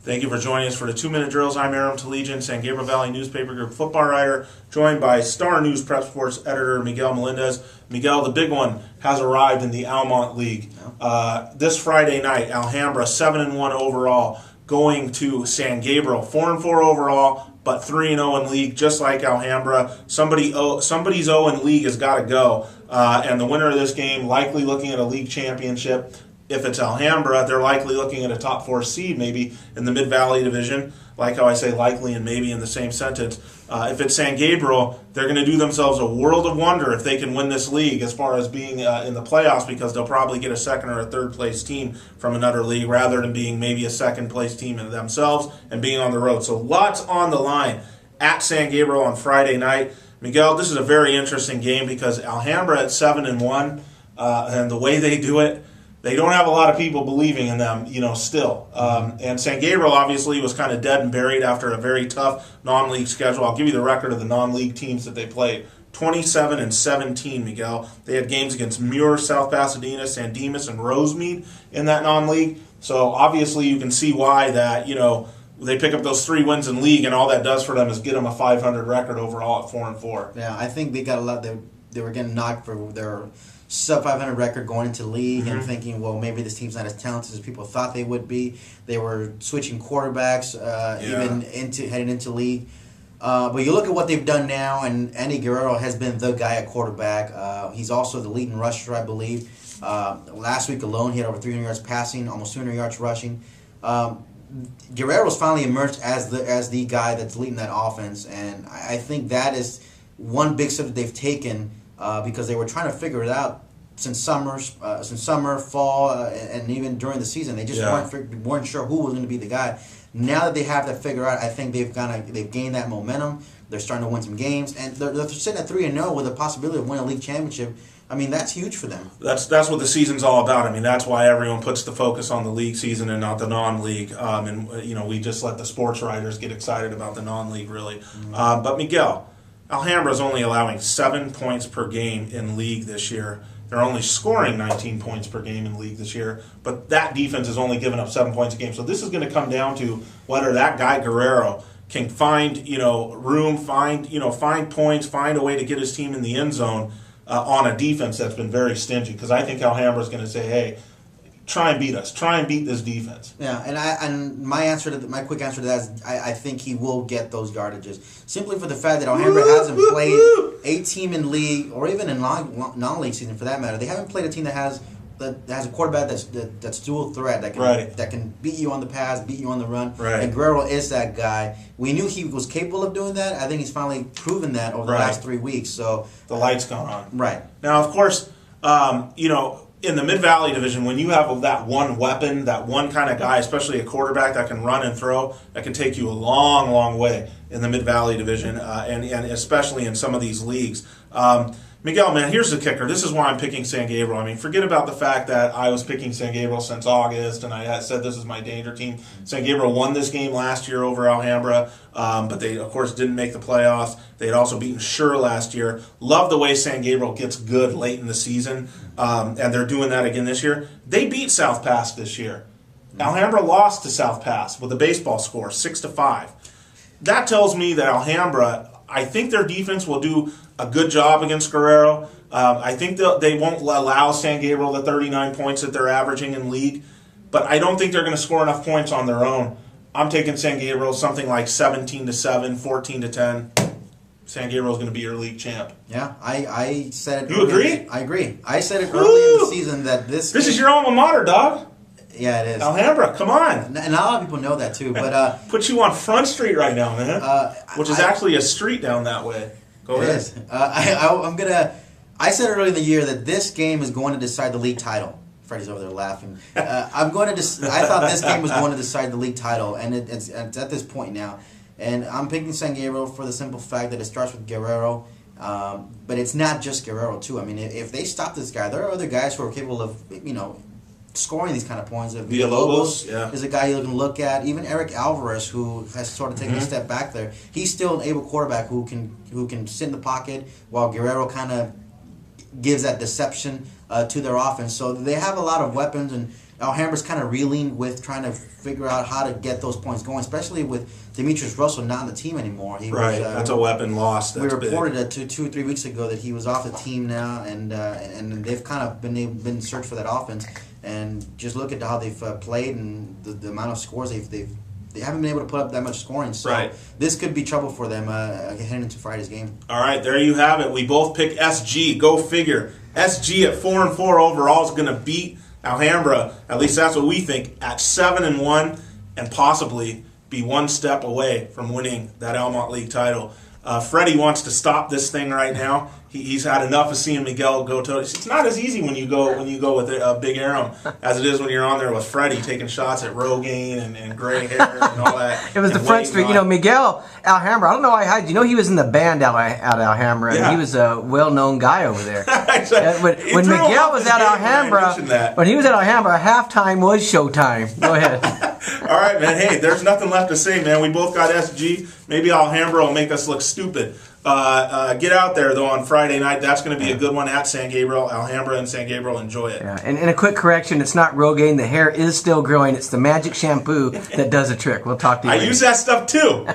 Thank you for joining us for the 2-Minute Drills. I'm Aram Talegian, San Gabriel Valley Newspaper Group football writer, joined by Star News Prep Sports editor Miguel Melendez. Miguel, the big one has arrived in the Almont League. This Friday night, Alhambra 7-1 overall, going to San Gabriel 4-4 overall, but 3-0 in league, just like Alhambra. Somebody's 0 in league has got to go, and the winner of this game likely looking at a league championship. If it's Alhambra, they're likely looking at a top 4 seed, maybe in the Mid-Valley Division. Like how I say likely and maybe in the same sentence. If it's San Gabriel, they're going to do themselves a world of wonder if they can win this league as far as being in the playoffs, because they'll probably get a second or a third place team from another league rather than being maybe a second place team in themselves and being on the road. So lots on the line at San Gabriel on Friday night. Miguel, this is a very interesting game because Alhambra at 7-1, and the way they do it, they don't have a lot of people believing in them, still. And San Gabriel obviously was kind of dead and buried after a very tough non-league schedule. I'll give you the record of the non-league teams that they played. 27-17, Miguel. They had games against Muir, South Pasadena, San Dimas, and Rosemead in that non-league. So obviously you can see why that, they pick up those 3 wins in league, and all that does for them is get them a 500 record overall at 4-4. Yeah, I think they got a lot. They were getting knocked for their sub-500 record going into league and thinking, well, maybe this team's not as talented as people thought they would be. They were switching quarterbacks even heading into league. But you look at what they've done now, and Andy Guerrero has been the guy at quarterback. He's also the leading rusher, I believe. Last week alone, he had over 300 yards passing, almost 200 yards rushing. Guerrero's finally emerged as the guy that's leading that offense, and I think that is one big step that they've taken because they were trying to figure it out since summer, fall, and even during the season. They just weren't sure who was going to be the guy. Now that they have that figured out, I think they've gained that momentum. They're starting to win some games, and they're sitting at 3-0 with a possibility of winning a league championship. I mean, that's huge for them. That's what the season's all about. I mean, that's why everyone puts the focus on the league season and not the non-league. We just let the sports writers get excited about the non-league, really. But Miguel, Alhambra's only allowing 7 points per game in league this year. They're only scoring 19 points per game in league this year, but that defense has only given up 7 points a game. So this is going to come down to whether that guy Guerrero can find room, find points, find a way to get his team in the end zone on a defense that's been very stingy. Because I think Alhambra's going to say, hey, try and beat us. Try and beat this defense. Yeah, and my quick answer to that is I think he will get those yardages simply for the fact that Alhambra hasn't played a team in league or even in non-league season for that matter. They haven't played a team that has a quarterback that's dual threat that can beat you on the pass, beat you on the run. Right. And Guerrero is that guy. We knew he was capable of doing that. I think he's finally proven that over the last 3 weeks. So the light's gone on. Right now, of course, in the Mid-Valley Division, when you have that one weapon, that one kind of guy, especially a quarterback that can run and throw, that can take you a long, long way in the Mid-Valley Division, and especially in some of these leagues. Miguel, man, here's the kicker. This is why I'm picking San Gabriel. I mean, forget about the fact that I was picking San Gabriel since August, and I had said this is my danger team. San Gabriel won this game last year over Alhambra, but they, of course, didn't make the playoffs. They had also beaten Sure last year. Love the way San Gabriel gets good late in the season, and they're doing that again this year. They beat South Pass this year. Alhambra lost to South Pass with a baseball score, 6-5. That tells me that Alhambra, I think their defense will do a good job against Guerrero. I think they won't allow San Gabriel the 39 points that they're averaging in league, but I don't think they're going to score enough points on their own. I'm taking San Gabriel something like 17-7, 14-10. San Gabriel's going to be your league champ. Yeah, I said it. You agree? I agree. I said it early in the season that this is your alma mater, dog. Yeah, it is. Alhambra, come on. And a lot of people know that too. But put you on Front Street right now, man. Which is actually a street down that way. Go ahead. It is. I said early in the year that this game is going to decide the league title. Freddie's over there laughing. I thought this game was going to decide the league title, and it's at this point now. And I'm picking San Gabriel for the simple fact that it starts with Guerrero. But it's not just Guerrero too. I mean, if they stop this guy, there are other guys who are capable of scoring these kind of points. Villalobos is a guy you can look at. Even Eric Alvarez, who has sort of taken a step back there, he's still an able quarterback who can sit in the pocket while Guerrero kind of gives that deception to their offense. So they have a lot of weapons, and Alhambra's kind of reeling with trying to figure out how to get those points going, especially with Demetrius Russell not on the team anymore. He right, was, that's a weapon lost. We reported that 2 or 3 weeks ago that he was off the team now, and they've kind of been searched for that offense. And just look at how they've played and the amount of scores they haven't been able to put up that much scoring. So this could be trouble for them heading into Friday's game. All right, there you have it. We both pick SG. Go figure. SG at 4-4 overall is going to beat Alhambra. At least that's what we think. At 7-1, and possibly be one step away from winning that Almont League title. Freddie wants to stop this thing right now. He's had enough of seeing Miguel go toe. It's not as easy when you go with Big Aram as it is when you're on there with Freddie taking shots at Rogaine and gray hair and all that. It was the French Street. Miguel Alhambra. I don't know why I hide. He was in the band out at Alhambra, and he was a well-known guy over there. When Miguel was at Alhambra, when he was at Alhambra, halftime was showtime. Go ahead. All right, man. Hey, there's nothing left to say, man. We both got SG. Maybe Alhambra will make us look stupid. Get out there, though, on Friday night. That's going to be a good one at San Gabriel. Alhambra and San Gabriel, enjoy it. Yeah, and a quick correction, it's not Rogaine. The hair is still growing. It's the magic shampoo that does the trick. We'll talk to you later. I use that stuff, too.